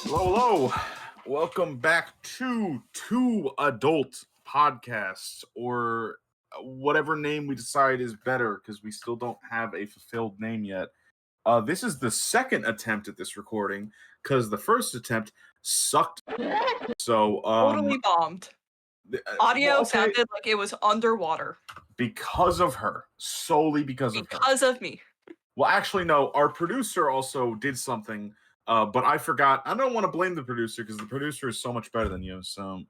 Hello. Welcome back to A-Dolt Podcast, or whatever name we decide is better, because we still don't have a fulfilled name yet. This is the second attempt at this recording, because the first attempt sucked. So, totally bombed. Audio sounded like it was underwater. Because of her. Solely because of her. Because of me. Well, actually, no. Our producer also did something, but I forgot. I don't want to blame the producer, because the producer is so much better than you. So,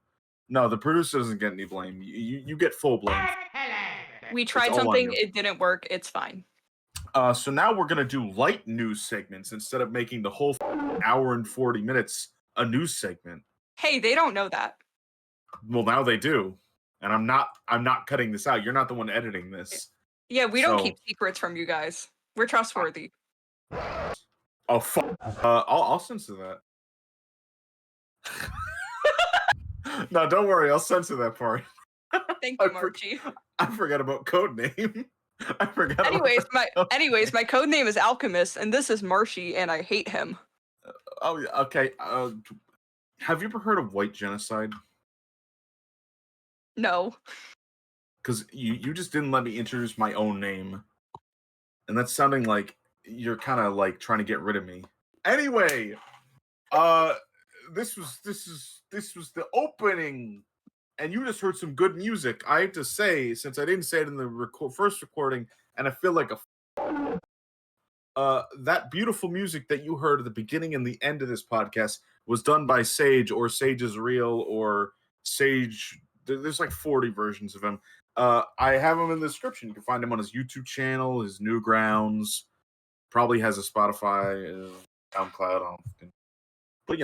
no, the producer doesn't get any blame. You get full blame. We tried something. It didn't work. It's fine. So now we're going to do light news segments instead of making the whole hour and 40 minutes a news segment. Hey, they don't know that. Well, now they do. And I'm not cutting this out. You're not the one editing this. Yeah, we don't keep secrets from you guys. We're trustworthy. Oh, fuck. I'll censor that. No, don't worry. I'll censor that part. Thank you, Marchie. I forgot about codename. I forgot. Anyways, my code name is Alchemist, and this is Marshy, and I hate him. Oh, okay. Have you ever heard of white genocide? No. Because you just didn't let me introduce my own name, and that's sounding like you're kind of like trying to get rid of me. Anyway, this was the opening. And you just heard some good music. I have to say, since I didn't say it in the first recording, and I feel like that beautiful music that you heard at the beginning and the end of this podcast was done by Sage, or Sage is Real, or Sage. There's like 40 versions of him. I have him in the description. You can find him on his YouTube channel, his Newgrounds. Probably has a Spotify, SoundCloud. But,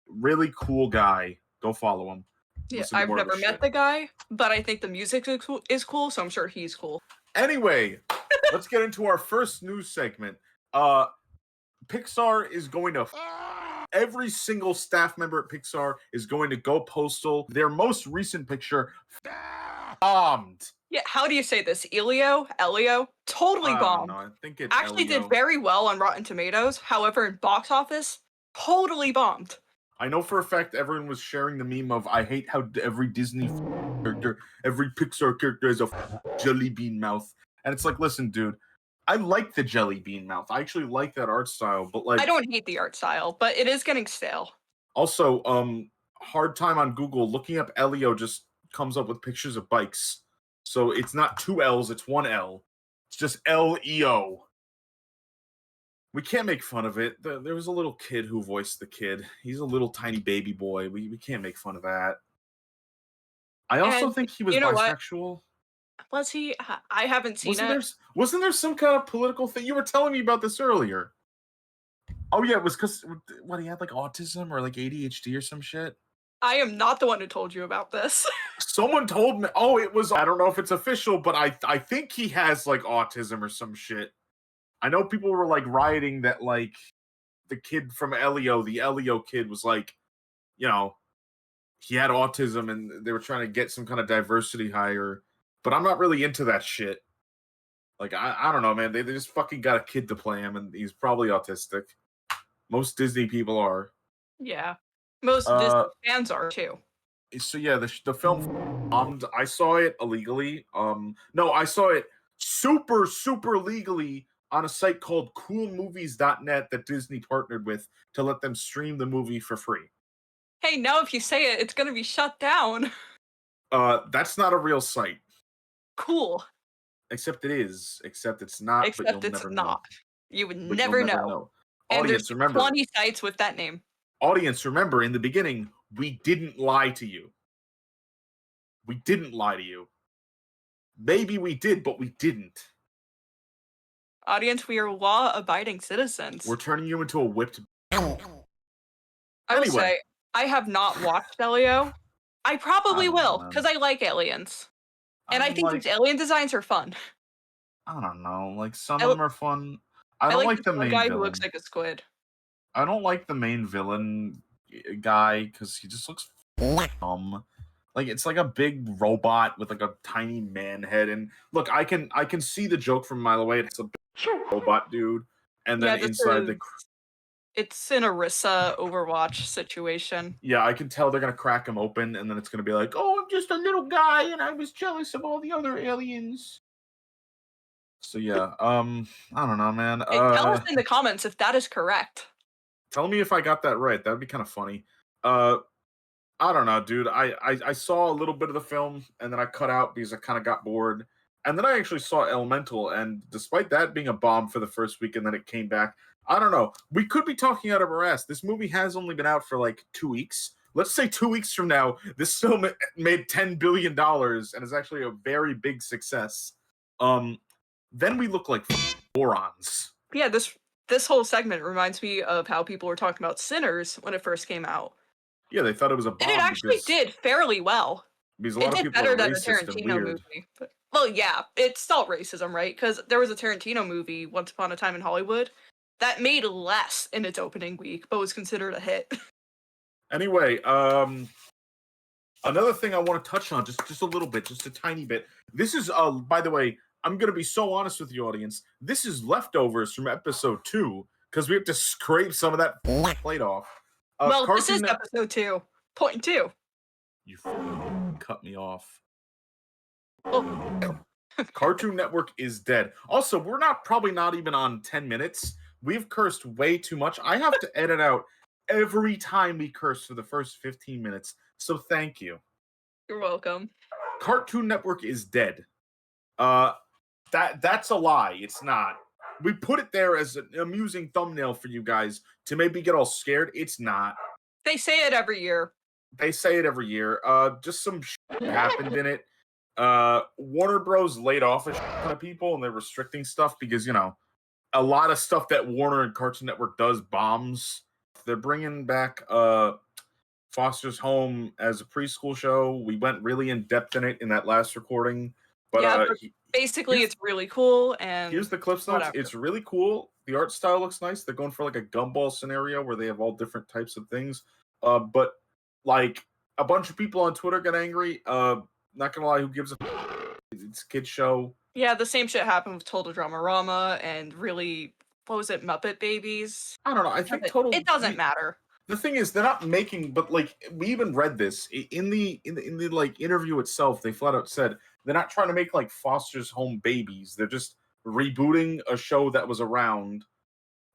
really cool guy. Go follow him. Yeah, I've never met the guy, but I think the music is cool, so I'm sure he's cool. Anyway, let's get into our first news segment. Pixar is going to... Every single staff member at Pixar is going to go postal. Their most recent picture bombed. Yeah, how do you say this? Elio? Totally bombed. I think it actually did very well on Rotten Tomatoes. However, in box office, totally bombed. I know for a fact everyone was sharing the meme of, I hate how every Disney character, every Pixar character has a jelly bean mouth. And it's like, listen, dude, I like the jelly bean mouth. I actually like that art style, but like... I don't hate the art style, but it is getting stale. Also, hard time on Google. Looking up Elio just comes up with pictures of bikes. So it's not 2 L's, it's 1 L. It's just L-E-O. We can't make fun of it. There was a little kid who voiced the kid. He's a little tiny baby boy. We can't make fun of that. I also think he was bisexual. Was he? I haven't seen it. Wasn't there some kind of political thing? You were telling me about this earlier. Oh, yeah, it was because, he had like autism or like ADHD or some shit? I am not the one who told you about this. Someone told me. Oh, it was, I don't know if it's official, but I think he has like autism or some shit. I know people were like rioting that like the kid from Elio, the Elio kid, was like, he had autism and they were trying to get some kind of diversity hire. But I'm not really into that shit. Like, I don't know, man. They just fucking got a kid to play him, and he's probably autistic. Most Disney people are. Yeah. Most Disney fans are, too. So, yeah, the film bombed. I saw it illegally. No, I saw it super, super legally on a site called coolmovies.net that Disney partnered with to let them stream the movie for free. Hey, now if you say it, it's going to be shut down. That's not a real site. Cool. Except it is. Except it's not. Except it's not. You would never know. And Audience, remember. 20 sites with that name. Audience, remember, in the beginning, we didn't lie to you. We didn't lie to you. Maybe we did, but we didn't. Audience, we are law-abiding citizens. We're turning you into a whipped... I will say, I have not watched Elio. I probably will, because I like aliens. And I think these alien designs are fun. I don't know. Like, some of them are fun. I don't like the main guy villain. who looks like a squid. I don't like the main villain guy because he just looks dumb. Like it's like a big robot with like a tiny man head. And look, I can see the joke from a mile away. It's a big robot dude, and then inside the it's an Orisa Overwatch situation. yeah, I can tell they're gonna crack him open, and then it's gonna be like, oh, I'm just a little guy, and I was jealous of all the other aliens. So yeah, I don't know, man. Hey, tell us in the comments if that is correct. Tell me if I got that right. That would be kind of funny. I don't know, dude. I saw a little bit of the film and then I cut out because I kind of got bored. And then I actually saw Elemental, and despite that being a bomb for the first week and then it came back, I don't know. We could be talking out of our ass. This movie has only been out for like 2 weeks. Let's say 2 weeks from now, this film made $10 billion and is actually a very big success. Then we look like morons. Yeah, this whole segment reminds me of how people were talking about Sinners when it first came out. Yeah, they thought it was a bomb. And it actually did fairly well. Because a lot of people better are than a racist and Tarantino weird. movie. But, well, yeah, it's still racism, right? Because there was a Tarantino movie, Once Upon a Time in Hollywood, that made less in its opening week, but was considered a hit. Anyway, another thing I want to touch on, just a little bit, just a tiny bit. This is, by the way, I'm gonna be so honest with the audience. This is leftovers from episode 2 because we have to scrape some of that plate off. Well, this is episode 2.2. You cut me off. Oh. Cartoon Network is dead. Also, we're probably not even on 10 minutes. We've cursed way too much. I have to edit out every time we curse for the first 15 minutes. So thank you. You're welcome. Cartoon Network is dead. That's a lie. It's not. We put it there as an amusing thumbnail for you guys to maybe get all scared. It's not. They say it every year. Just some shit happened in it. Warner Bros. Laid off a ton of people, and they're restricting stuff because, you know, a lot of stuff that Warner and Cartoon Network does bombs. They're bringing back Foster's Home as a preschool show. We went really in depth in it in that last recording. But, yeah, but basically it's really cool. And here's the Cliffs Notes. It's really cool. The art style looks nice. They're going for like a gumball scenario where they have all different types of things. But like a bunch of people on Twitter got angry. Not gonna lie, who gives a it's a kid's show. Yeah, the same shit happened with Total Dramarama and really, what was it, Muppet Babies? I don't know. I think it doesn't matter. The thing is, they're not making, but like we even read this in the like interview itself. They flat out said they're not trying to make like Foster's Home Babies. They're just rebooting a show that was around,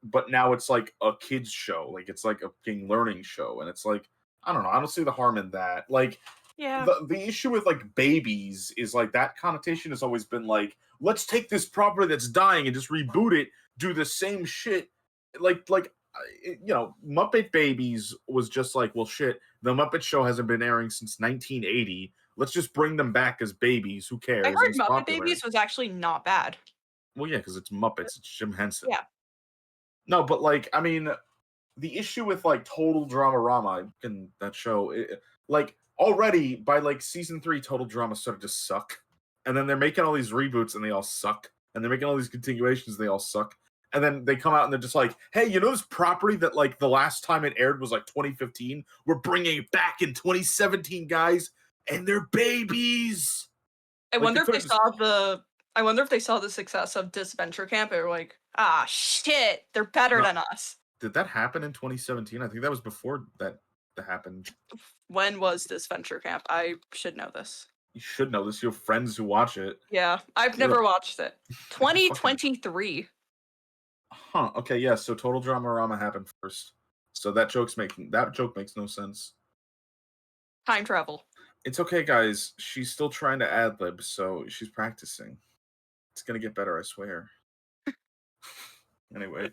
but now it's like a kids show. Like it's like a learning show, and it's like I don't know. I don't see the harm in that. Like. Yeah. The issue with like babies is like that connotation has always been like, let's take this property that's dying and just reboot it, do the same shit. Like you know, Muppet Babies was just like, well, shit, the Muppet Show hasn't been airing since 1980. Let's just bring them back as babies. Who cares? I heard Muppet Babies was actually not bad. Well, yeah, because it's Muppets. It's Jim Henson. Yeah. No, but like, I mean, the issue with like Total Dramarama and that show, like. Already by like season 3, Total Drama started to suck, and then they're making all these reboots and they all suck, and they're making all these continuations, they all suck, and then they come out and they're just like, hey, you know this property that like the last time it aired was like 2015? We're bringing it back in 2017, guys, and they're babies. I wonder if they saw the success of Disventure Camp. They were like, ah, shit, they're better than us. Did that happen in 2017? I think that was before that happened. When was this Venture Camp? I should know this. You should know this. You have friends who watch it. Yeah, I've never watched it. 2023. Huh. Okay. Yeah. So Total Dramarama happened first. So that joke makes no sense. Time travel. It's okay, guys. She's still trying to ad lib, so she's practicing. It's gonna get better, I swear. Anyway,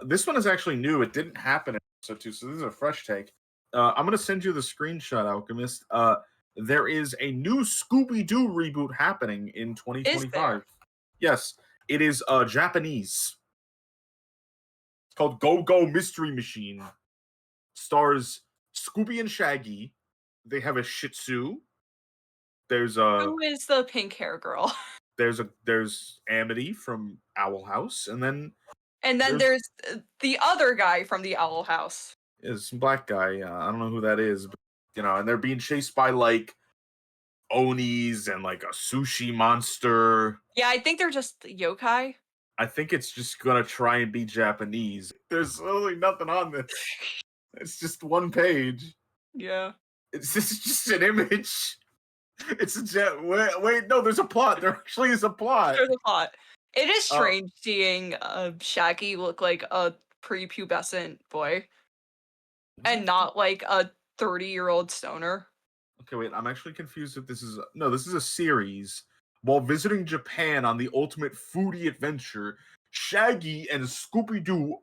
this one is actually new. It didn't happen in episode 2, so this is a fresh take. I'm going to send you the screenshot, Alchemist. There is a new Scooby-Doo reboot happening in 2025. Yes, it is Japanese. It's called Go Go Mystery Machine. Stars Scooby and Shaggy. They have a Shih Tzu. Who is the pink hair girl? There's Amity from Owl House, and then And then there's the other guy from the Owl House. Is some black guy. I don't know who that is, but, and they're being chased by like Onis and like a sushi monster. Yeah, I think they're just yokai. I think it's just gonna try and be Japanese. There's literally nothing on this. It's just one page. Yeah. It's just an image. It's a wait, no, there's a plot. There actually is a plot. There's a plot. It is strange seeing Shaggy look like a prepubescent boy and not like a 30-year-old stoner. Okay, wait, I'm actually confused if this is a series. While visiting Japan on the ultimate foodie adventure, Shaggy and Scooby-Doo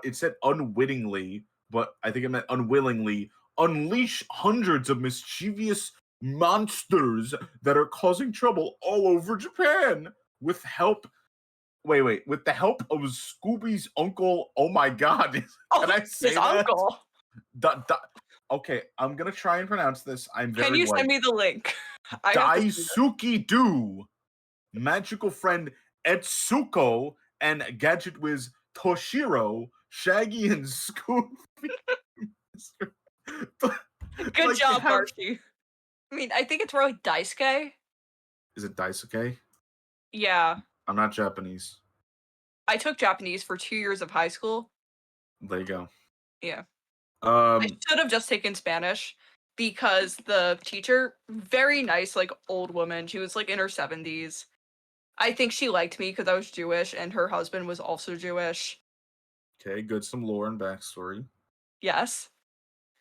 it said unwittingly, but I think it meant unwillingly, unleash hundreds of mischievous monsters that are causing trouble all over Japan with the help of Scooby's uncle. Oh my god. Can I say his that? Uncle. Okay, I'm gonna try and pronounce this. Can you send me the link? Daisuke-Do, magical friend Etsuko, and gadget whiz Toshiro, Shaggy and Scooby. Good job, Archie. I mean, I think it's more like Daisuke. Is it Daisuke? Yeah. I'm not Japanese. I took Japanese for 2 years of high school. There you go. Yeah. I should have just taken Spanish because the teacher, very nice, like old woman. She was like in her 70s. I think she liked me because I was Jewish and her husband was also Jewish. Okay, good. Some lore and backstory. Yes.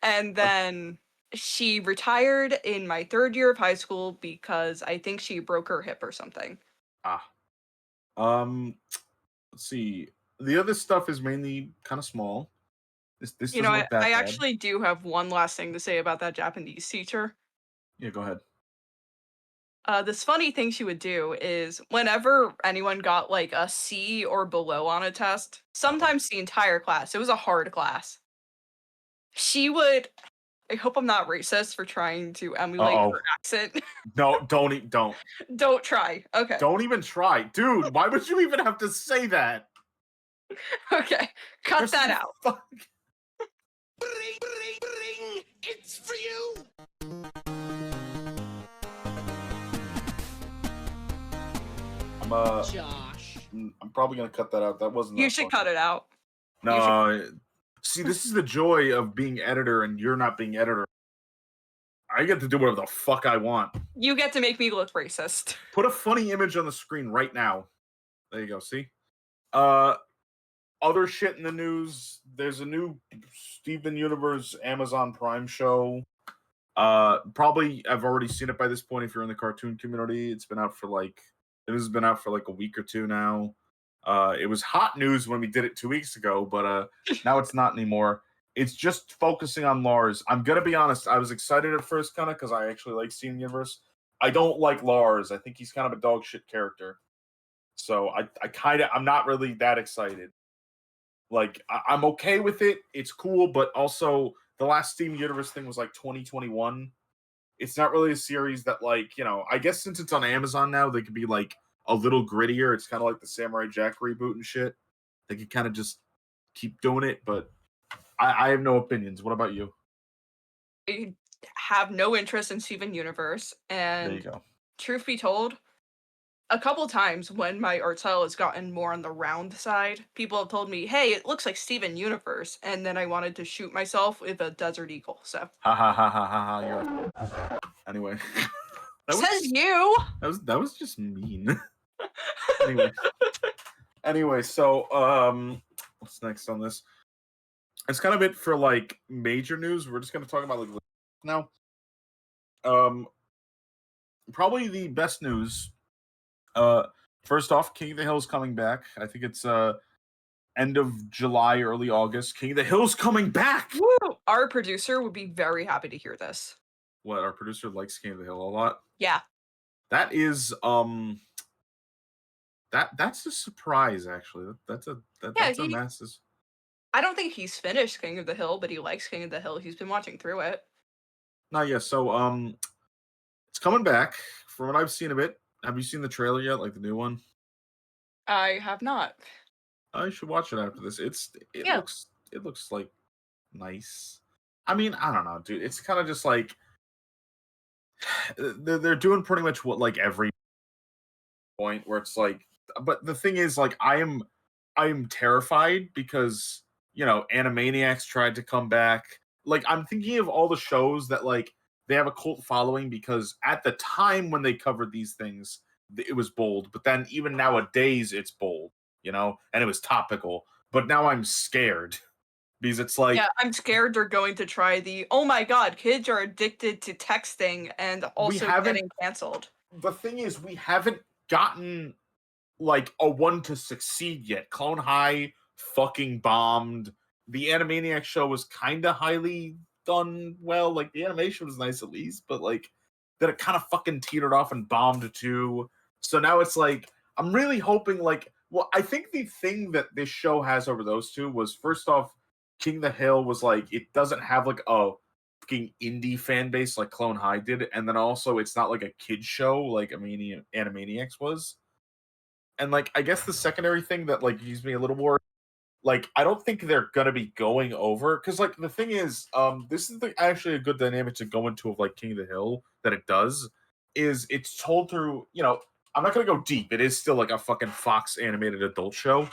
And then she retired in my 3rd year of high school because I think she broke her hip or something. Let's see. The other stuff is mainly kind of small. This doesn't look that bad. I actually do have one last thing to say about that Japanese teacher. Yeah, go ahead. This funny thing she would do is whenever anyone got like a C or below on a test, sometimes the entire class, it was a hard class. She would, I hope I'm not racist for trying to emulate her accent. No, don't. Don't try. Okay. Don't even try. Dude, why would you even have to say that? Okay, cut that out. Bring, bring, bring, it's for you. Josh. I'm probably gonna cut that out. That wasn't. You should cut it out. No. See, this is the joy of being editor, and you're not being editor. I get to do whatever the fuck I want. You get to make me look racist. Put a funny image on the screen right now. There you go. See. Other shit in the news. There's a new Steven Universe Amazon Prime show. Probably I've already seen it by this point. If you're in the cartoon community, it has been out for like a week or two now. It was hot news when we did it 2 weeks ago, but now it's not anymore. It's just focusing on Lars. I'm gonna be honest. I was excited at first, kind of, because I actually like Steven Universe. I don't like Lars. I think he's kind of a dog shit character. So I'm not really that excited. Like, I'm okay with it. It's cool, but also the last Steven Universe thing was like 2021. It's not really a series that, like, I guess since it's on Amazon now, they could be like a little grittier. It's kind of like the Samurai Jack reboot and shit. They could kind of just keep doing it, but I have no opinions. What about you? I have no interest in Steven Universe, and there you go. Truth be told, a couple times when my art style has gotten more on the round side, people have told me, hey, it looks like Steven Universe, and then I wanted to shoot myself with a Desert Eagle, so. Ha ha ha ha ha ha, anyway. You! That was just mean. Anyway, so, what's next on this? It's kind of it for, like, major news. We're just going to talk about, like, now. Probably the best news. First off, King of the Hill's coming back. I think it's end of July, early August. King of the Hill's coming back. Woo! Our producer would be very happy to hear this. What? Our producer likes King of the Hill a lot? Yeah. That is that's a surprise, actually. That's a massive. I don't think he's finished King of the Hill, but he likes King of the Hill. He's been watching through it. No, yeah. So it's coming back. From what I've seen of it, have you seen the trailer yet? Like the new one? I have not. I should watch it after this. It Yeah. looks like nice. I mean, I don't know, dude. It's kind of just like they're doing pretty much what like every point where it's like, but the thing is, like, I am terrified because Animaniacs tried to come back. Like, I'm thinking of all the shows that like they have a cult following because at the time when they covered these things, it was bold. But then even nowadays, it's bold, and it was topical. But now I'm scared because it's like Yeah, I'm scared they're going to try oh my god, kids are addicted to texting and we also haven't. getting canceled. The thing is, we haven't gotten like a one to succeed yet. Clone High fucking bombed. The Animaniac show was kind of highly done well. Like the animation was nice at least, but like then it kind of fucking teetered off and bombed too. So now it's like I'm really hoping like I think the thing that this show has over those two was first off, King of the Hill was like it doesn't have like a fucking indie fan base like Clone High did, and then also it's not like a kid show like Animaniacs was. And like I guess the secondary thing that like gives me a little more like I don't think they're gonna be going over because like the thing is this is actually a good dynamic to go into of like King of the Hill that it does is it's told through I'm not gonna go deep, it is still like a fucking Fox animated adult show,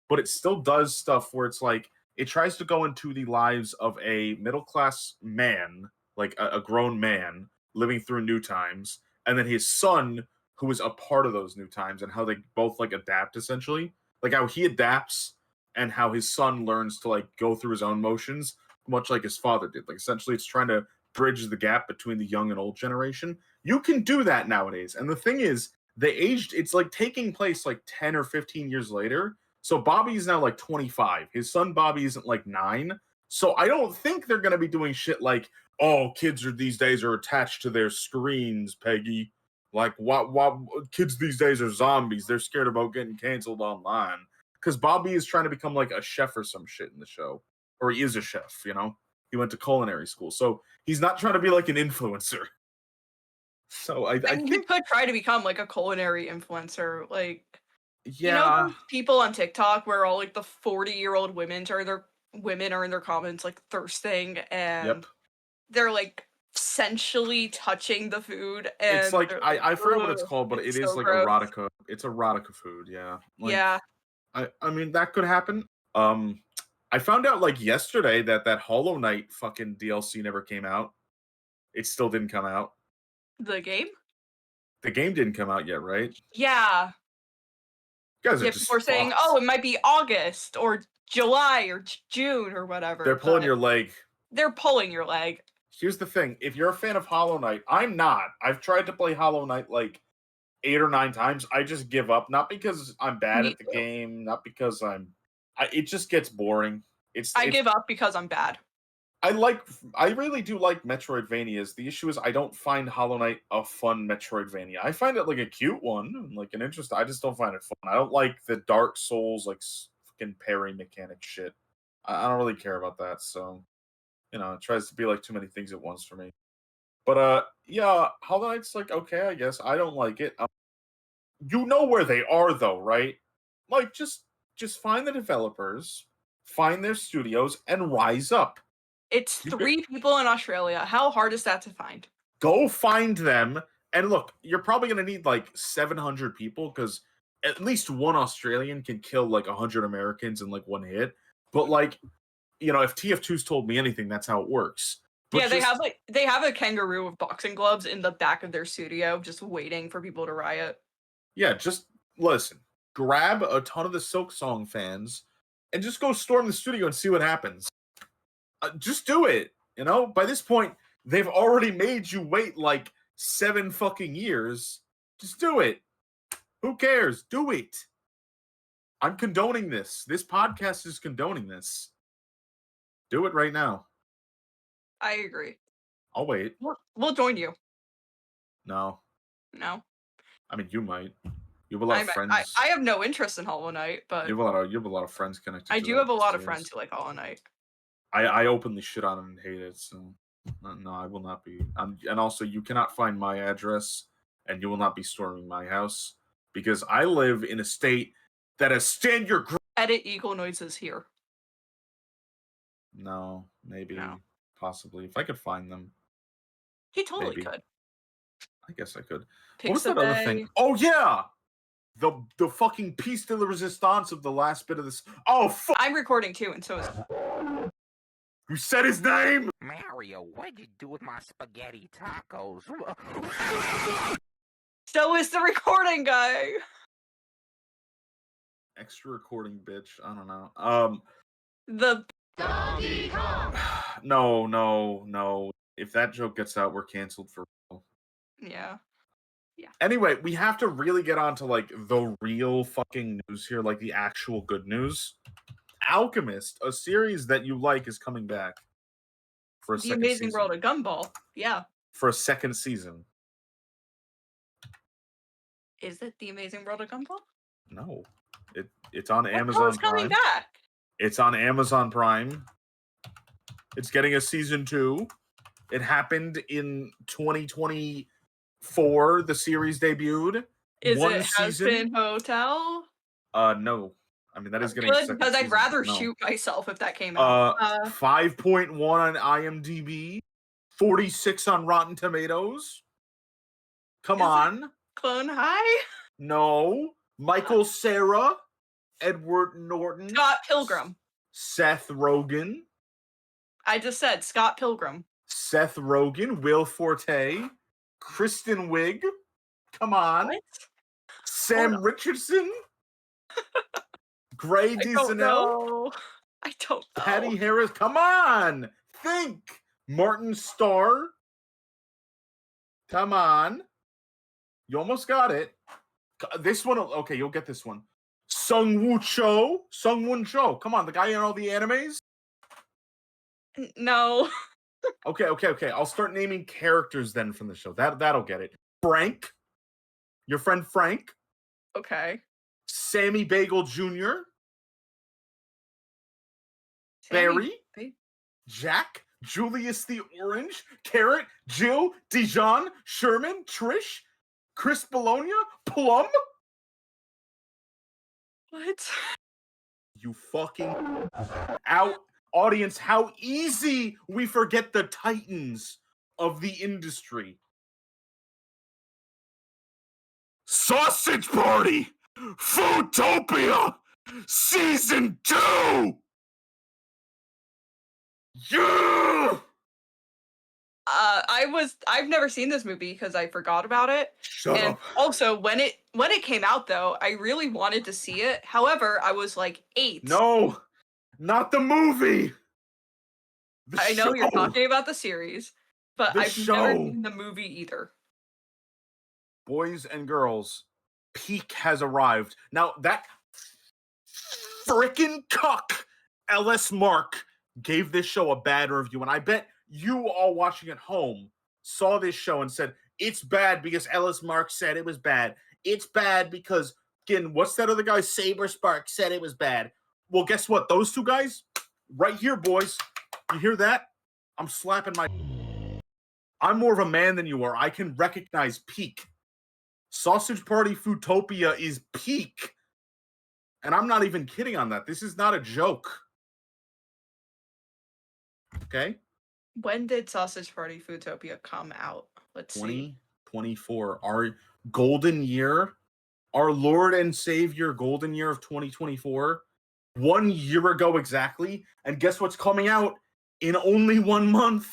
but it still does stuff where it's like it tries to go into the lives of a middle class man, like a grown man living through new times, and then his son who is a part of those new times and how they both like adapt essentially, like how he adapts and how his son learns to like go through his own motions, much like his father did. Like essentially, it's trying to bridge the gap between the young and old generation. You can do that nowadays, and the thing is, they aged. It's like taking place like 10 or 15 years later. So Bobby is now like 25. His son Bobby isn't like 9. So I don't think they're gonna be doing shit like, oh, kids are these days are attached to their screens, Peggy. Like what kids these days are zombies. They're scared about getting canceled online. Because Bobby is trying to become like a chef or some shit in the show. Or he is a chef, He went to culinary school. So he's not trying to be like an influencer. So I I mean, you think could try to become like a culinary influencer, like yeah. those people on TikTok where all like the 40-year-old women are in their comments like thirsting Yep. and they're like sensually touching the food It's and like they're I forget what it's "Ugh, called, but it it's is so like gross." erotica. It's erotica food, yeah. Like Yeah, I mean that could happen. I found out like yesterday that Hollow Knight fucking DLC never came out. It still didn't come out. the game? The game didn't come out yet, right? Yeah. You guys are Yeah, just people are saying, fucked. "Oh, it might be August or July or June or They're whatever," pulling but your leg. they're pulling your leg. Here's the thing. If you're a fan of Hollow Knight, I'm not. I've tried to play Hollow Knight like 8 or 9 times. I just give up. Not because I'm bad Me at the too. game, not because it just gets boring. I It's give up because I'm bad. I really do like Metroidvanias. The issue is I don't find Hollow Knight a fun Metroidvania. I find it like a cute one, and like an interest. I just don't find it fun. I don't like the Dark Souls like fucking parry mechanic shit. I don't really care about that. So it tries to be like too many things at once for me. But yeah, Hollow Knight's like okay, I guess. I don't like it. You know where they are though, right? Like just find the developers, find their studios, and rise up. It's You could 3 people in Australia. How hard is that to find? go find them. And look, you're probably gonna need like 700 people because at least one Australian can kill like 100 Americans in like one hit. But like, if TF2's told me anything, that's how it works. But Yeah, just they have a kangaroo with boxing gloves in the back of their studio just waiting for people to riot. yeah, just listen. Grab a ton of the Silk Song fans and just go storm the studio and see what happens. Just do it. By this point, they've already made you wait like 7 fucking years. Just do it. Who cares? Do it. I'm condoning this. This podcast is condoning this. Do it right now. I agree. I'll wait. We'll join you. No. No. I mean, you might. You have a lot of friends. I have no interest in Hollow Knight, but You have a lot of friends connected. I to do that have a lot of series. friends who like Hollow Knight. I openly shit on it and hate it. So no, I will not be. And also, you cannot find my address, and you will not be storming my house because I live in a state that has stand your ground edit eagle noises here? No, maybe, No. possibly. If I could find them, He totally maybe. could. I guess I could. What was Pixabay. that other thing? Oh yeah, the fucking piece de la resistance of the last bit of this. Oh fuck! I'm recording too, and so is. You said his name. Mario, what'd you do with my spaghetti tacos? So is the recording guy. Extra recording, bitch. I don't know. The No. If that joke gets out, we're canceled for real. yeah. Anyway, we have to really get on to like the real fucking news here, like the actual good news. Alchemist, a series that you like, is coming back for a The second Amazing season. World of Gumball. Yeah. For a second season. Is it The Amazing World of Gumball? No. It's on What Amazon hell's coming Prime. back? It's on Amazon Prime. It's getting a season 2. It happened in 2024. The series debuted. Is One it season. Hazbin Hotel? No. I mean, that is getting a Good, second because I'd season. rather No. shoot myself if that came out. 5.1 on IMDb. 46 on Rotten Tomatoes. Come Is it- on. Clone High? No. Michael Cera. Edward Norton. Scott Pilgrim. Seth Rogen. I just said Scott Pilgrim. Seth Rogen. Will Forte. Kristen Wiig. Come on. What? Sam Richardson. Gray I don't Desanel. know. I don't know. Patty Harris. Come on. Think. Martin Starr. Come on. You almost got it. This one. Okay, you'll get this one. Sung-Woo Cho. Sung-Woo Cho. Come on, the guy in all the animes. No. Okay. I'll start naming characters then from the show. That'll get it. Frank. Your friend Frank. Okay. Sammy Bagel Jr. Barry. Jack. Julius the Orange. Carrot. Jill. Dijon. Sherman. Trish. Chris Bologna. Plum. What? You fucking out. Audience, how easy we forget the titans of the industry. Sausage Party! Foodtopia! Season 2! Yeah! I've never seen this movie because I forgot about it. Shut And up. also, when it came out though, I really wanted to see it. However, I was like 8. No, not the movie. The I know show. you're talking about the series, but The I've never show. seen the movie either. Boys and girls, peak has arrived. Now that frickin' cuck LS Mark gave this show a bad review, and I bet you all watching at home saw this show and said it's bad because LS Mark said it was bad. It's bad because again, what's that other guy? Saber Spark said it was bad. Well, guess what? Those two guys, right here, boys. You hear that? I'm slapping my. I'm more of a man than you are. I can recognize peak. Sausage Party Foodtopia is peak. And I'm not even kidding on that. This is not a joke. Okay? When did Sausage Party Foodtopia come out? Let's see. 2024. Our golden year. Our Lord and Savior golden year of 2024. 1 year ago exactly. And guess what's coming out in only 1 month?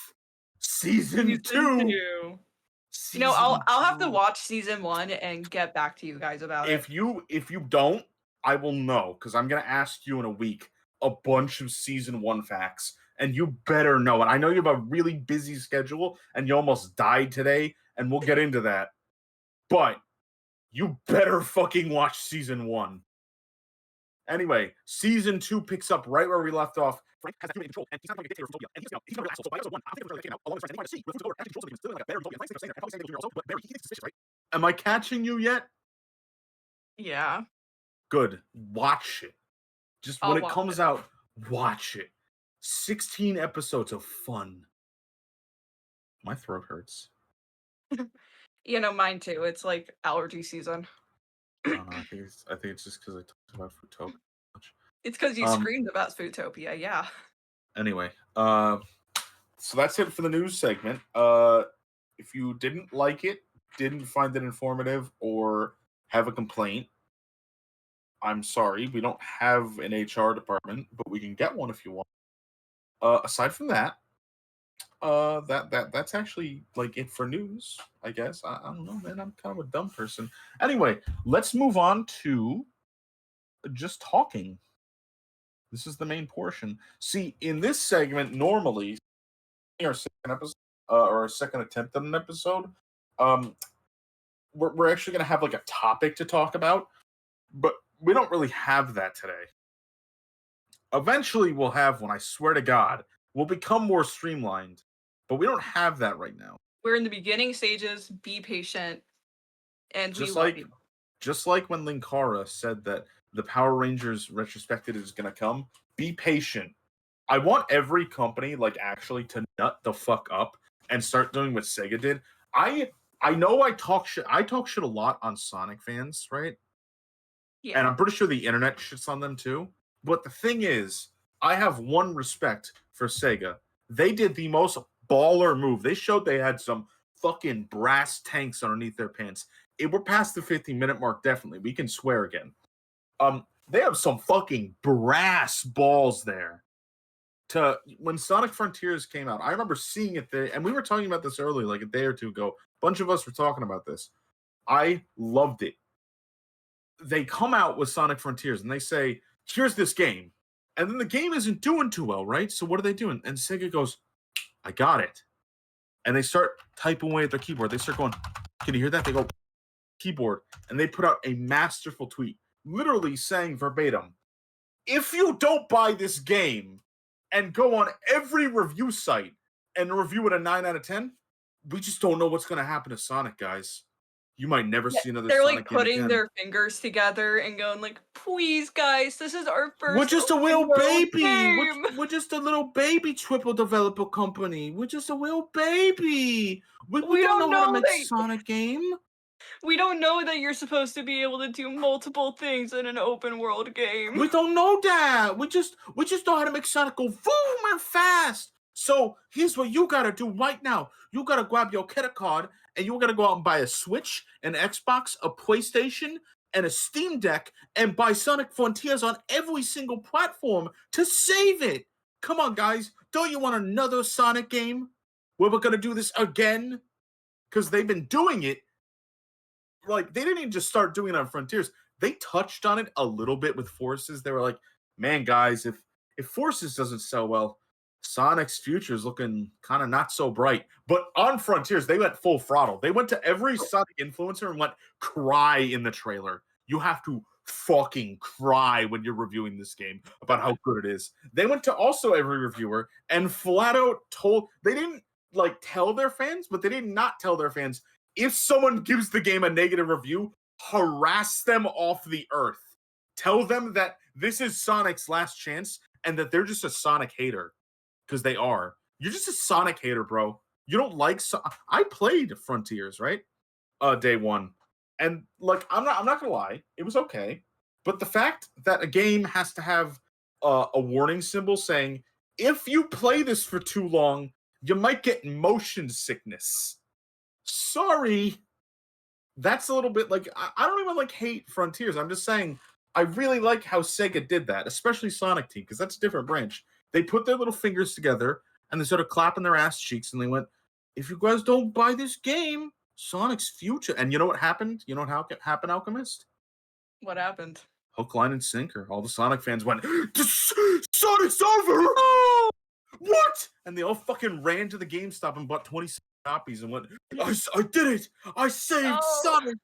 Season 2. You know, I'll have to watch season 1 and get back to you guys about it. If you don't, I will know because I'm gonna ask you in a week a bunch of season 1 facts, and you better know it. I know you have a really busy schedule and you almost died today, and we'll get into that. But you better fucking watch season 1. Anyway, season 2 picks up right where we left off. Frank has accumulated control, and he's not going to dictator of Utopia, and he's going to so by episode 1, I'm thinking came out along with friends, and you want to see real food actually controls him, like a better Utopia. Frank's saying that, probably saying also, but Barry, he thinks it's suspicious, right? Am I catching you yet? Yeah. Good. Watch it. Just I'll when it watch comes it. out, watch it. 16 episodes of fun. My throat hurts. You know, mine too. It's like allergy season. I don't know. I think it's just because I talked about Foodtopia so much. It's because you Um, screamed about Foodtopia, yeah. Anyway, so that's it for the news segment. If you didn't like it, didn't find it informative, or have a complaint, I'm sorry. We don't have an HR department, but we can get one if you want. Aside from that, that's actually like it for news, I guess. I don't know, man. I'm kind of a dumb person. Anyway, let's move on to just talking. This is the main portion. See, in this segment, normally our second episode or our second attempt at an episode, um, we're actually going to have like a topic to talk about, but we don't really have that today. Eventually, we'll have one. I swear to God, we'll become more streamlined, but we don't have that right now. We're in the beginning stages. Be patient, and we Just love like, you. just like when Linkara said that the Power Rangers retrospective is going to come. Be patient. I want every company like actually to nut the fuck up and start doing what Sega did. I know I talk shit. I talk shit a lot on Sonic fans, right? Yeah. And I'm pretty sure the internet shits on them too. But the thing is, I have one respect for Sega. They did the most baller move. They showed they had some fucking brass tanks underneath their pants. We're past the 15-minute mark, definitely. We can swear again. They have some fucking brass balls there. To when Sonic Frontiers came out, I remember seeing it there, and we were talking about this earlier, like a day or two ago. A bunch of us were talking about this. I loved it. They come out with Sonic Frontiers and they say, here's this game. And then the game isn't doing too well, right? So what are they doing? And Sega goes, I got it. And they start typing away at their keyboard. They start going, can you hear that? They go, keyboard. And they put out a masterful tweet, literally saying verbatim, if you don't buy this game and go on every review site and review it a 9 out of 10, we just don't know what's going to happen to Sonic, guys. You might never see another They're Sonic like game putting again. their fingers together and going like, please guys, this is our first We're just a open little world baby. game. We're just a little baby triple developer company. We're just a little baby. We don't know how to make Sonic game. We don't know that you're supposed to be able to do multiple things in an open world game. We don't know that. We just know how to make Sonic go boom and fast. So here's what you gotta do right now. You gotta grab your credit card and you gotta go out and buy a Switch, an Xbox, a PlayStation, and a Steam Deck, and buy Sonic Frontiers on every single platform to save it. Come on, guys. Don't you want another Sonic game where we're gonna do this again? Because they've been doing it. Like, they didn't even just start doing it on Frontiers. They touched on it a little bit with Forces. They were like, man, guys, if Forces doesn't sell well, Sonic's future is looking kind of not so bright. But on Frontiers, they went full throttle. They went to every Sonic influencer and went, cry in the trailer. You have to fucking cry when you're reviewing this game about how good it is. They went to also every reviewer and flat out told, they didn't like tell their fans, but they did not tell their fans, if someone gives the game a negative review, harass them off the earth. Tell them that this is Sonic's last chance and that they're just a Sonic hater. Because they are. You're just a Sonic hater, bro. You don't like I played Frontiers, right? Day one. And like I'm not gonna lie, it was okay. But the fact that a game has to have a warning symbol saying, if you play this for too long, you might get motion sickness. Sorry. That's a little bit like I don't even like hate Frontiers. I'm just saying I really like how Sega did that, especially Sonic Team, because that's a different branch. They put their little fingers together and they started clapping their ass cheeks and they went, if you guys don't buy this game, Sonic's future. And you know what happened? You know what happened, Alchemist? What happened? Hook, line, and sinker. All the Sonic fans went, Sonic's over! Oh! What? And they all fucking ran to the GameStop and bought 27 copies and went, I did it! I saved Sonic!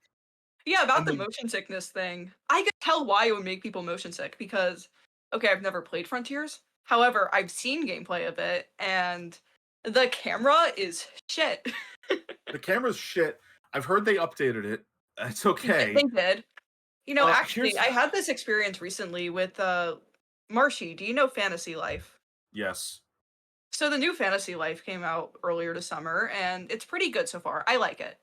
Yeah, about the motion sickness thing. I could tell why it would make people motion sick because, okay, I've never played Frontiers. However, I've seen gameplay of it, and the camera is shit. The camera's shit. I've heard they updated it. It's okay. They did. You know, actually, I had this experience recently with Marshy. Do you know Fantasy Life? Yes. So the new Fantasy Life came out earlier this summer, and it's pretty good so far. I like it.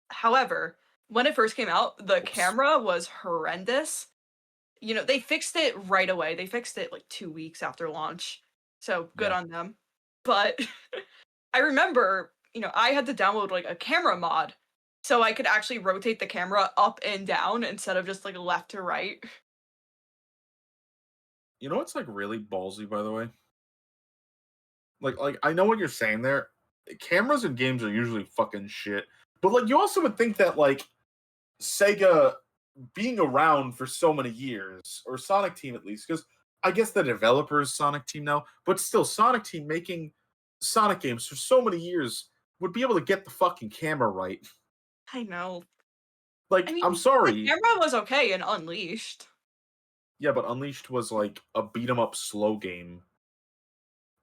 However, when it first came out, the camera was horrendous. they fixed it right away. They fixed it like 2 weeks after launch. So good Yeah. on them. But I remember, I had to download like a camera mod so I could actually rotate the camera up and down instead of just like left to right. You know what's like really ballsy, by the way? Like I know what you're saying there. Cameras in games are usually fucking shit. But like you also would think that like Sega being around for so many years, or Sonic Team at least, because I guess the developer is Sonic Team now, but still Sonic Team making Sonic games for so many years would be able to get the fucking camera right. I know. Like, I mean, I'm the sorry. camera was okay in Unleashed. Yeah, but Unleashed was like a beat 'em up slow game.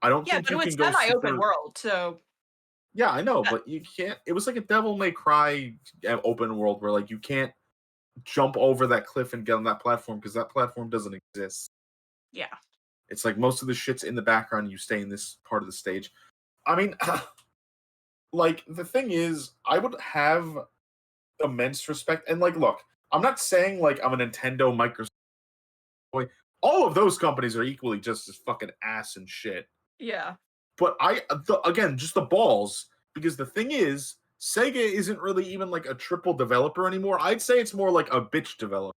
I don't Yeah, think but it you was can go semi-open super. world, so Yeah, I know, uh, but you can't. It was like a Devil May Cry open world where like you can't jump over that cliff and get on that platform because that platform doesn't exist. yeah. It's like most of the shit's in the background. And you stay in this part of the stage. I mean, like the thing is, I would have immense respect. And like, look, I'm not saying like I'm a Nintendo, Microsoft boy. All of those companies are equally just as fucking ass and shit. Yeah. But again, just the balls, because the thing is, Sega isn't really even like a triple developer anymore. I'd say it's more like a bitch developer.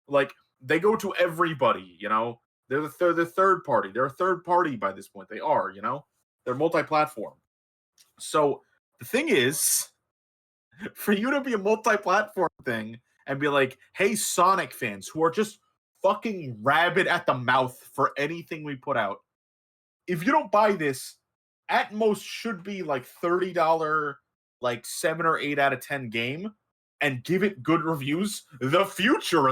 Like they go to everybody, you know. They're the third party. They're a third party by this point. They are, you know. They're multi-platform. So the thing is, for you to be a multi-platform thing and be like, hey, Sonic fans who are just fucking rabid at the mouth for anything we put out, if you don't buy this, at most should be like $30, like 7 or 8 out of 10 game, and give it good reviews. The future,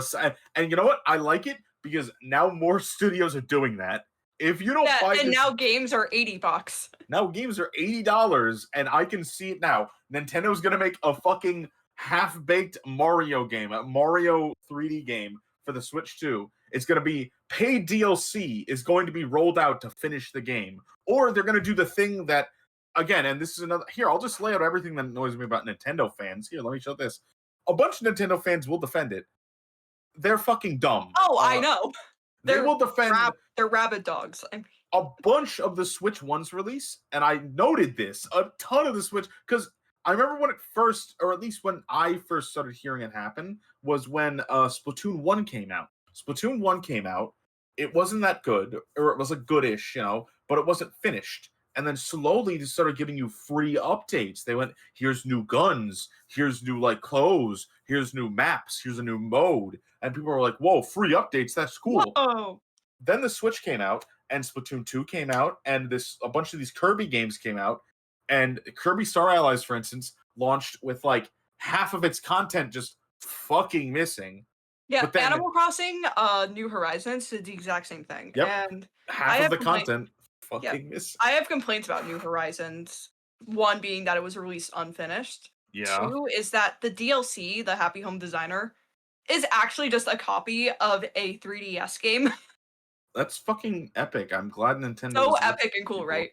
and you know what? I like it because now more studios are doing that. If you don't Yeah, buy and this, now games are $80. now games are $80, and I can see it now. Nintendo's gonna make a fucking half-baked Mario game, a Mario 3D game for the Switch 2. It's gonna be paid DLC is going to be rolled out to finish the game, or they're gonna do the thing that, again, and this is another. Here, I'll just lay out everything that annoys me about Nintendo fans. Here, let me show this. A bunch of Nintendo fans will defend it. They're fucking dumb. Oh, I know. They will defend They're rabid dogs. a bunch of the Switch 1's release, and I noted this, a ton of the Switch, because I remember when it first, or at least when I first started hearing it happen, was when Splatoon 1 came out. Splatoon 1 came out, it wasn't that good, or it was like goodish, you know, but it wasn't finished. And then slowly they started giving you free updates. They went, here's new guns, here's new like clothes, here's new maps, here's a new mode. And people were like, whoa, free updates, that's cool. Whoa. Then the Switch came out, and Splatoon 2 came out, and a bunch of these Kirby games came out, and Kirby Star Allies, for instance, launched with like half of its content just fucking missing. Yeah, But then Animal Crossing, New Horizons did the exact same thing. Yep. And half I of the have content fucking missing. I have complaints about New Horizons. One being that it was released unfinished. Yeah. Two is that the DLC, the Happy Home Designer, is actually just a copy of a 3DS game. That's fucking epic. I'm glad Nintendo So was epic and cool, people. right?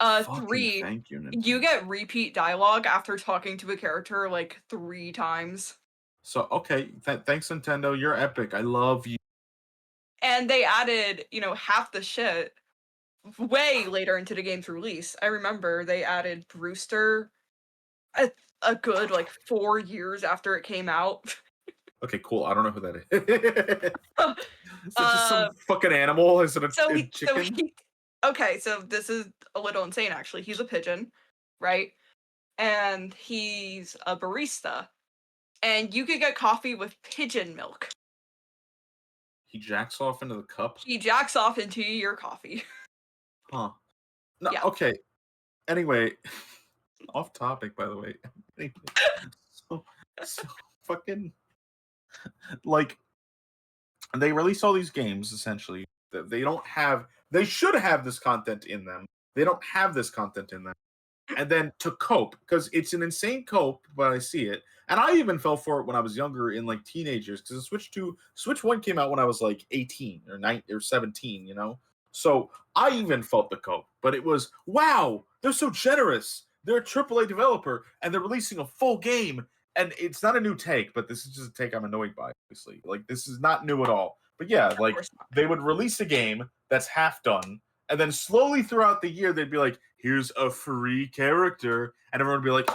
Fucking 3, thank you, Nintendo. you get repeat dialogue after talking to a character like 3 times. So okay, thanks Nintendo. You're epic. I love you. And they added, half the shit way later into the game's release. I remember they added Brewster a good like 4 years after it came out. Okay, cool. I don't know who that is. Is it just some Uh, fucking animal? Is it a so chicken? Okay, so this is a little insane actually. He's a pigeon, right? And he's a barista. And you could get coffee with pigeon milk. He jacks off into the cup? He jacks off into your coffee. Huh. No, Yeah. okay. Anyway, off topic, by the way. Anyway, so fucking like they release all these games essentially. They don't have. They should have this content in them. They don't have this content in them. And then to cope, because it's an insane cope, but I see it. And I even fell for it when I was younger in like teenagers, because the Switch 1 came out when I was like 18 or 19 or 17, you know? So I even felt the cope, but it was, wow, they're so generous. They're a AAA developer and they're releasing a full game. And it's not a new take, but this is just a take I'm annoyed by, obviously. Like, this is not new at all. But yeah, Of like course not. they would release a game that's half done, and then slowly throughout the year they'd be like, "Here's a free character," and everyone would be like,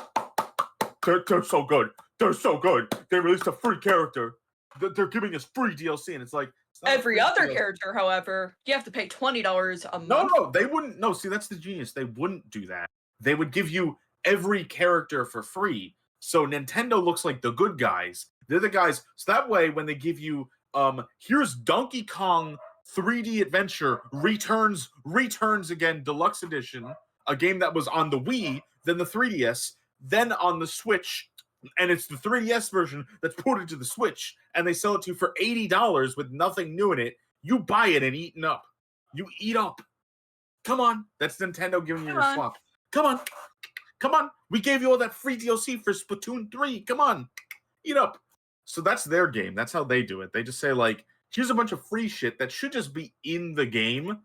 "They're so good. They're so good. They released a free character. They're giving us free DLC," and it's like it's not Every free other DLC. character, however, you have to pay $20 a No, month. no, they wouldn't. No, see, that's the genius. They wouldn't do that. They would give you every character for free. So Nintendo looks like the good guys. They're the guys. So that way, when they give you, here's Donkey Kong 3D Adventure returns again, deluxe edition, a game that was on the Wii, then the 3DS, then on the Switch, and it's the 3DS version that's ported to the Switch, and they sell it to you for $80 with nothing new in it. You buy it and eat up. You eat up. Come on. That's Nintendo giving you your swap. Come on. Come on. We gave you all that free DLC for Splatoon 3. Come on. Eat up. So that's their game. That's how they do it. They just say, like, here's a bunch of free shit that should just be in the game.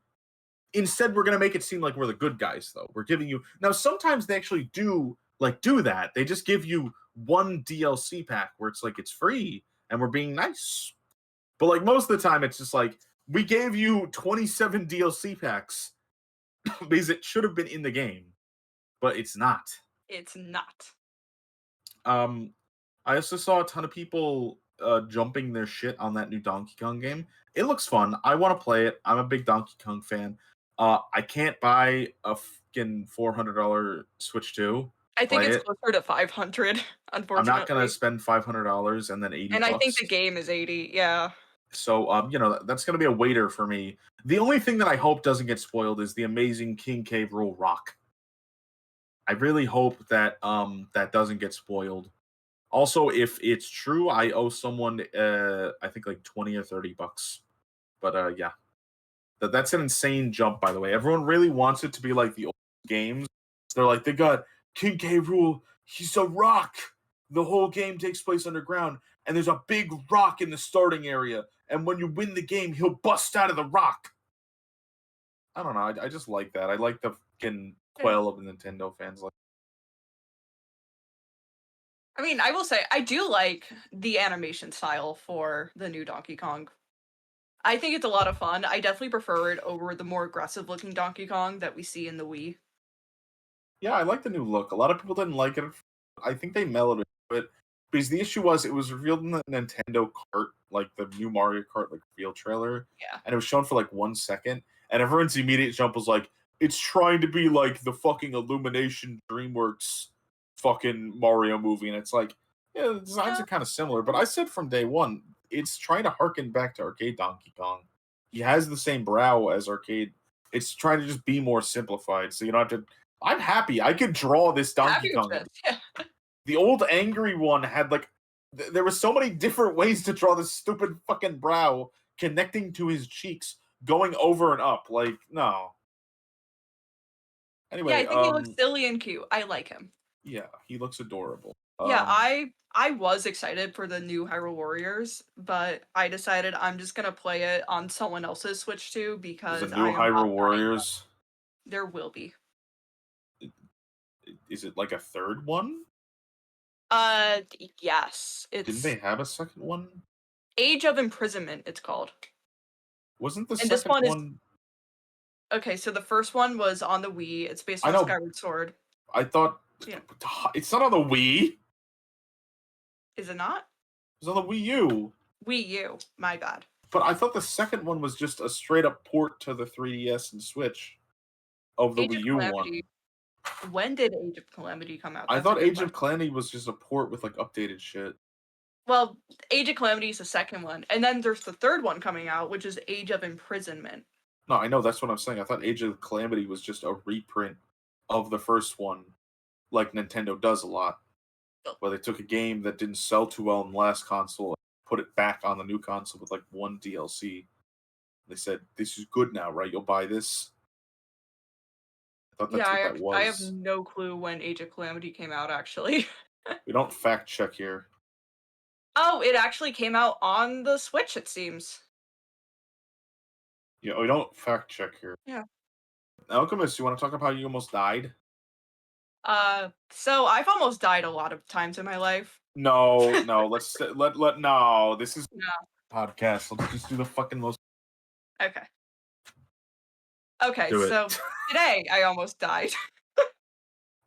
Instead, we're going to make it seem like we're the good guys, though. We're giving you... Now, sometimes they actually do that. They just give you one DLC pack where it's like, it's free, and we're being nice. But, like, most of the time, it's just like, we gave you 27 DLC packs because it should have been in the game, but it's not. It's not. I also saw a ton of people jumping their shit on that new Donkey Kong game. It looks fun. I want to play it. I'm a big Donkey Kong fan. I can't buy a fucking $400 Switch 2. I think it's closer to $500, unfortunately. I'm not gonna spend $500 and then $80. And I think the game is $80, yeah. So, that's gonna be a waiter for me. The only thing that I hope doesn't get spoiled is the amazing King K. Rool rock. I really hope that that doesn't get spoiled. Also, if it's true, I owe someone I think like $20 or $30. But yeah. That's an insane jump, by the way. Everyone really wants it to be like the old games. They're like, they got King K. Rool, he's a rock. The whole game takes place underground, and there's a big rock in the starting area. And when you win the game, he'll bust out of the rock. I don't know. I just like that. I like the fucking quail of the Nintendo fans. Like, I mean, I will say, I do like the animation style for the new Donkey Kong. I think it's a lot of fun. I definitely prefer it over the more aggressive-looking Donkey Kong that we see in the Wii. Yeah, I like the new look. A lot of people didn't like it. I think they mellowed it a bit. Because the issue was, it was revealed in the Nintendo Kart, like the new Mario Kart like reveal trailer. Yeah. And it was shown for like 1 second. And everyone's immediate jump was like, it's trying to be like the fucking Illumination DreamWorks fucking Mario movie. And it's like, yeah, the designs are kind of similar. But I said from day one, it's trying to harken back to arcade Donkey Kong. He has the same brow as arcade. It's trying to just be more simplified. So you don't have to... I'm happy. I could draw this Donkey Kong. Yeah. The old angry one had like... There were so many different ways to draw this stupid fucking brow connecting to his cheeks, going over and up. Like, no. Anyway, yeah, I think he looks silly and cute. I like him. Yeah, he looks adorable. Yeah, I was excited for the new Hyrule Warriors, but I decided I'm just gonna play it on someone else's Switch too because there's a new Hyrule Warriors. There will be. Is it like a third one? Yes. Didn't they have a second one? Age of Imprisonment, it's called. Wasn't the second one? Okay, so the first one was on the Wii. It's based on Skyward Sword. I thought... Yeah. It's not on the Wii. Is it not? It's on the Wii U. Wii U. My bad. But I thought the second one was just a straight up port to the 3DS and Switch of the Wii U one. When did Age of Calamity come out? I thought Age of Calamity was just a port with like updated shit. Well, Age of Calamity is the second one, and then there's the third one coming out, which is Age of Imprisonment. No, I know, that's what I'm saying. I thought Age of Calamity was just a reprint of the first one, like Nintendo does a lot. Where they took a game that didn't sell too well in the last console and put it back on the new console with like one DLC. They said, this is good now, right? You'll buy this? I thought that's what that was. I have no clue when Age of Calamity came out, actually. We don't fact check here. Oh, it actually came out on the Switch, it seems. Yeah, we don't fact check here. Yeah. Alchemist, you want to talk about how you almost died? So I've almost died a lot of times in my life. No, no, no, this is... No. podcast. Let's just do the fucking most. Okay. Okay, Do it. so today I almost died.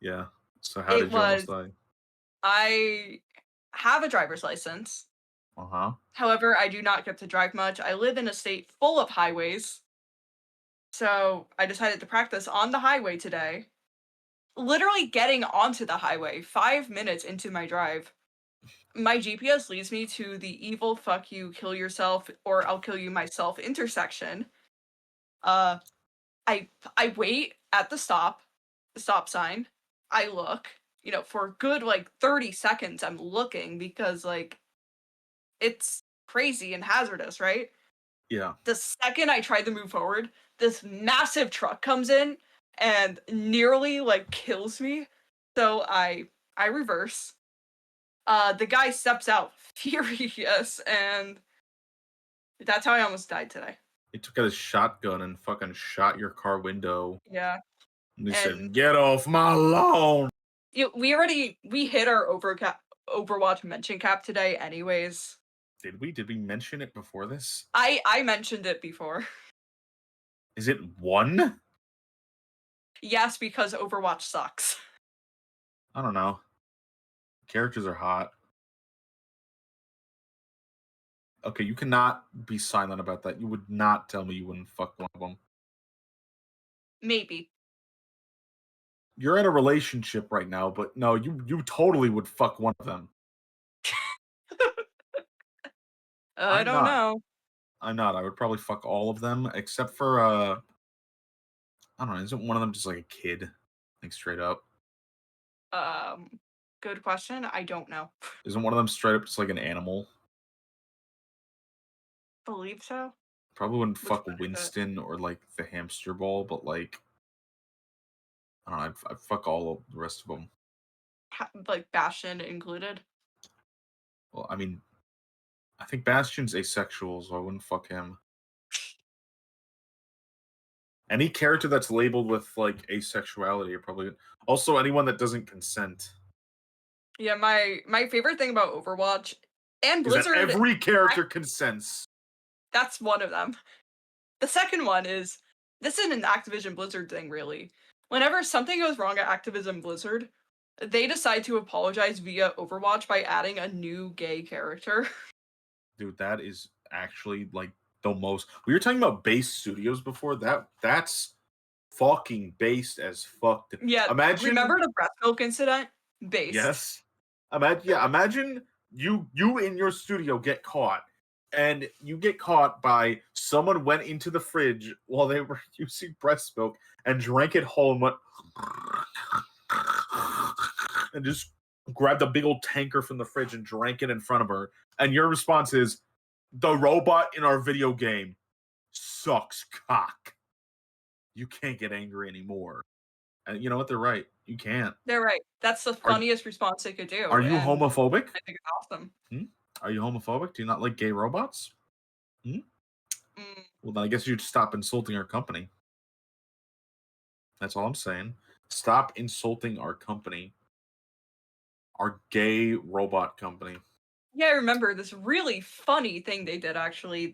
Yeah. So how did you almost die? I have a driver's license. Uh-huh. However, I do not get to drive much. I live in a state full of highways. So I decided to practice on the highway today. Literally getting onto the highway 5 minutes into my drive. My GPS leads me to the evil fuck you, kill yourself, or I'll kill you myself intersection. I wait at the stop sign. I look, for a good 30 seconds I'm looking because it's crazy and hazardous, right? Yeah. The second I try to move forward, this massive truck comes in and nearly kills me. So I reverse. The guy steps out furious, and that's how I almost died today. He took out his shotgun and fucking shot your car window. Yeah. And he And said, "Get off my lawn." we hit our Overwatch mention cap today anyways. Did we? Did we mention it before this? I mentioned it before. Is it 1? Yes, because Overwatch sucks. I don't know. Characters are hot. Okay, you cannot be silent about that. You would not tell me you wouldn't fuck one of them. Maybe. You're in a relationship right now, but no, you totally would fuck one of them. I don't know. I'm not. I would probably fuck all of them, except for I don't know, isn't one of them just like a kid? Like straight up. Good question. I don't know. Isn't one of them straight up just like an animal? Believe so. Probably wouldn't Which fuck one is it? Winston or like the hamster ball, but like I don't know, I'd fuck all of the rest of them. Like Bastion included. Well, I mean, I think Bastion's asexual, so I wouldn't fuck him. Any character that's labeled with like asexuality are probably also anyone that doesn't consent. Yeah, my favorite thing about Overwatch and Is that Blizzard, every character consents. that's one of them. The second one is, this isn't an Activision Blizzard thing, really. Whenever something goes wrong at Activision Blizzard, they decide to apologize via Overwatch by adding a new gay character. Dude, that is actually like the most. We were talking about base studios before. That's fucking based as fuck. Yeah, Imagine. remember the breast milk incident? Based. Yes. Imagine you in your studio get caught, and you get caught by someone went into the fridge while they were using breast milk and drank it whole and went and just grabbed a big old tanker from the fridge and drank it in front of her. And your response is, "The robot in our video game sucks cock." You can't get angry anymore. And you know what? They're right. You can't. They're right. That's the funniest response they could do. Are you and homophobic? I think it's awesome. Are you homophobic? Do you not like gay robots? Mm. Well, then I guess you'd stop insulting our company. That's all I'm saying. Stop insulting our company. Our gay robot company. Yeah, I remember this really funny thing they did, actually.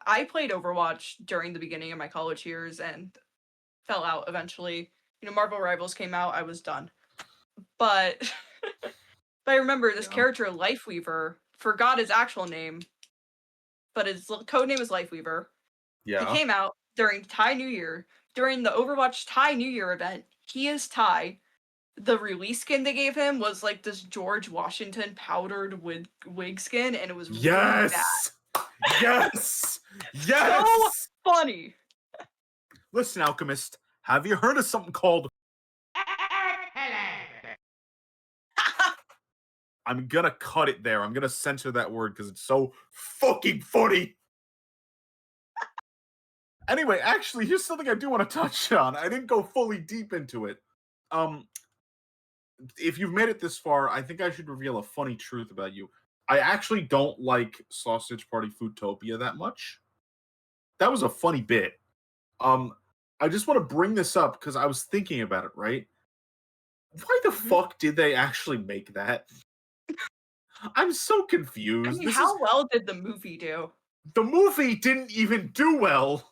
I played Overwatch during the beginning of my college years and fell out eventually. Marvel Rivals came out, I was done. But I remember this character, Lifeweaver, forgot his actual name, but his code name is Lifeweaver. Yeah. He came out during Thai New Year. During the Overwatch Thai New Year event, he is Thai. The release skin they gave him was like this George Washington powdered wig skin, and it was really bad. Yes! Yes! So funny! Listen, Alchemist, have you heard of something called... I'm gonna cut it there. I'm gonna censor that word because it's so fucking funny. Anyway, actually, here's something I do want to touch on. I didn't go fully deep into it. If you've made it this far, I think I should reveal a funny truth about you. I actually don't like Sausage Party Foodtopia that much. That was a funny bit. I just want to bring this up because I was thinking about it, right? Why the fuck did they actually make that? I'm so I confused. mean, how well did the movie do? The movie didn't even do well.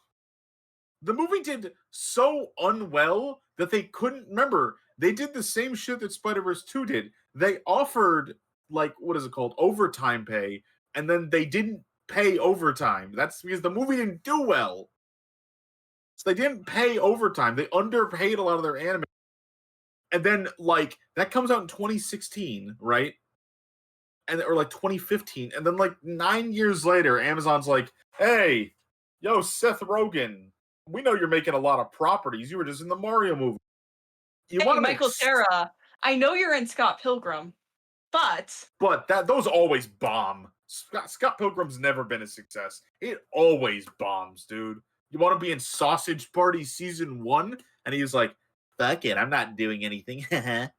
The movie did so unwell that they couldn't remember. They did the same shit that Spider-Verse 2 did. They offered, like, what is it called? Overtime pay, and then they didn't pay overtime. That's because the movie didn't do well. So they didn't pay overtime. They underpaid a lot of their anime. And then, like, that comes out in 2016, right? Or like 2015. And then, like, 9 years later, Amazon's like, hey, yo, Seth Rogen, we know you're making a lot of properties. You were just in the Mario movie. You Hey, want to Michael Cera, I know you're in Scott Pilgrim, but those always bomb. Scott Pilgrim's never been a success. It always bombs, dude. You want to be in Sausage Party season 1? And he was like, fuck it, I'm not doing anything. And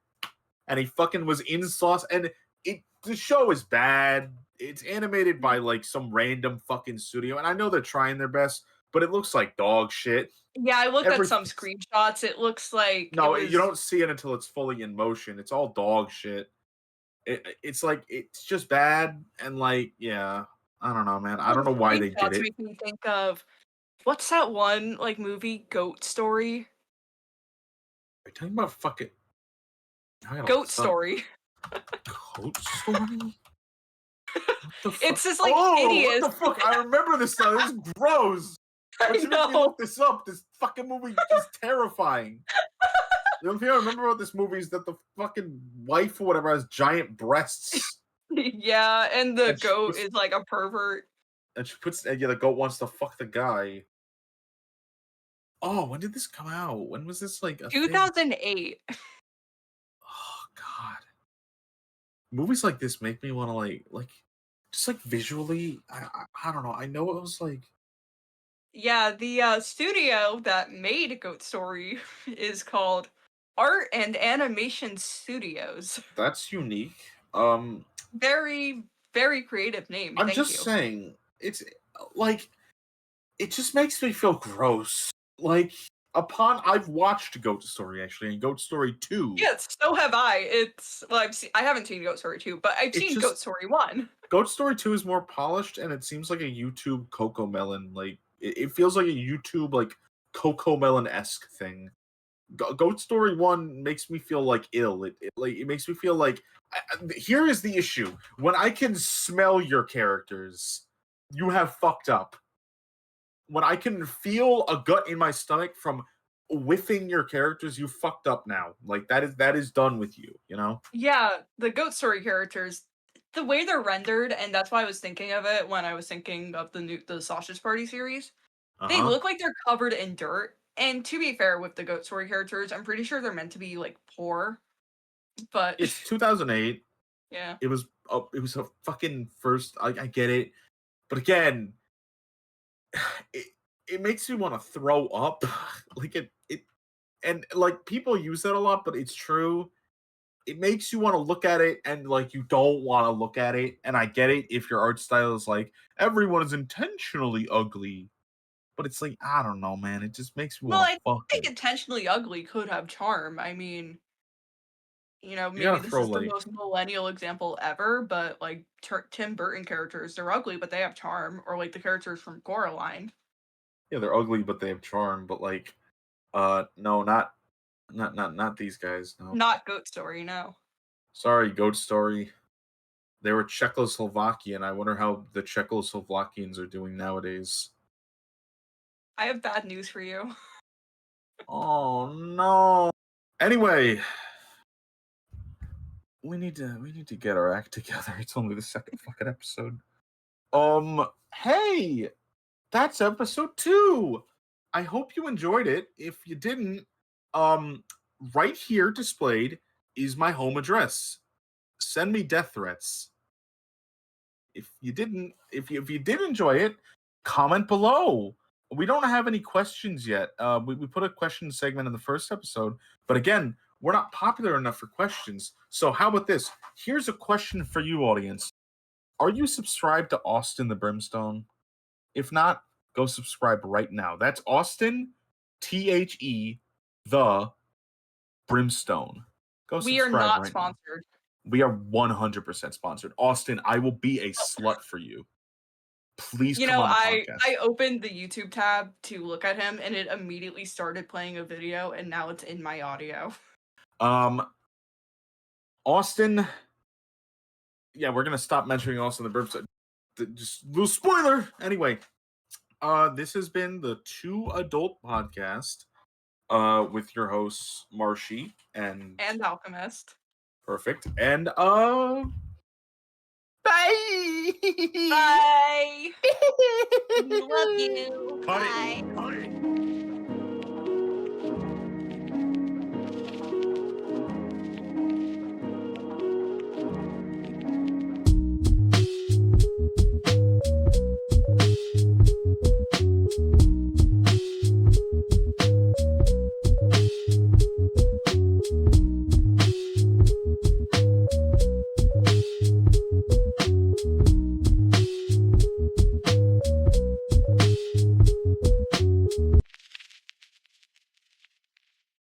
he fucking was in Sauce. And the show is bad. It's animated by like some random fucking studio. And I know they're trying their best, but it looks like dog shit. yeah, I looked at some screenshots. It looks like no, you don't see it until it's fully in motion. It's all dog shit. It's like it's just bad and like yeah, I don't know, man. I don't know why they did it. Make me think of what's that one like movie Goat Story? Are you talking about fucking Goat Story? Goat Story? It's just like What hideous. the fuck? I remember this now. This is gross. Why you make me look this up? This fucking movie is terrifying. The only thing I remember about this movie is that the fucking wife or whatever has giant breasts. Yeah, and the goat is like a pervert. And she puts, yeah, the goat wants to fuck the guy. Oh, when did this come out? When was this like 2008? Oh God. Movies like this make me want to like just like visually. I don't know. I know it was like. Yeah, the studio that made Goat Story is called Art and Animation Studios. That's unique. Very, very creative name. I'm just saying, it's like it just makes me feel gross. Like I've watched Goat Story actually, and Goat Story 2. Yes, so have I. It's well, I haven't seen Goat Story 2, but I've seen Goat Story 1. Goat Story 2 is more polished, and it seems like a YouTube Coco Melon. Like it feels like a YouTube like Coco Melon-esque thing. Goat Story 1 makes me feel like ill. It makes me feel like here is the issue. When I can smell your characters, you have fucked up. When I can feel a gut in my stomach from whiffing your characters, you fucked up now. Like that is done with you, you know? Yeah, the Goat Story characters, the way they're rendered, and that's why I was thinking of it when I was thinking of the Sausage Party series. They look like they're covered in dirt. And to be fair with the Goat Story characters, I'm pretty sure they're meant to be like poor. But it's 2008. Yeah. It was a fucking first. I get it, but again, it makes me want to throw up. Like it and like people use that a lot, but it's true. It makes you want to look at it and like you don't want to look at it. And I get it if your art style is like everyone is intentionally ugly. But it's like, I don't know, man. It just makes me want to fuck I think intentionally ugly could have charm. I mean, maybe this is the most millennial example ever, but like Tim Burton characters, they're ugly, but they have charm. Or like the characters from Coraline. Yeah, they're ugly, but they have charm. But like, no, not these guys. No, not Goat Story. No. Sorry, Goat Story. They were Czechoslovakian. I wonder how the Czechoslovakians are doing nowadays. I have bad news for you. Oh no. Anyway, we need to get our act together. It's only the second fucking episode. Hey, that's episode 2. I hope you enjoyed it. If you didn't, right here displayed is my home address. Send me death threats. If you did enjoy it, comment below. We don't have any questions yet. We put a question segment in the first episode, but again, we're not popular enough for questions. So how about this? Here's a question for you, audience. Are you subscribed to Austin the Brimstone? If not, go subscribe right now. That's Austin, THE, the Brimstone. Go subscribe. We are not right sponsored. Now. We are 100% sponsored. Austin, I will be a slut for you. Please You come know, on the I podcast. opened the YouTube tab to look at him, and it immediately started playing a video, and now it's in my audio. Austin, yeah, we're gonna stop mentioning Austin the burps. Just a little spoiler. Anyway, this has been the Two Adult Podcast with your hosts Marshy and Alchemist. Perfect and bye. Bye. Love you. Cut Bye. it. Cut it.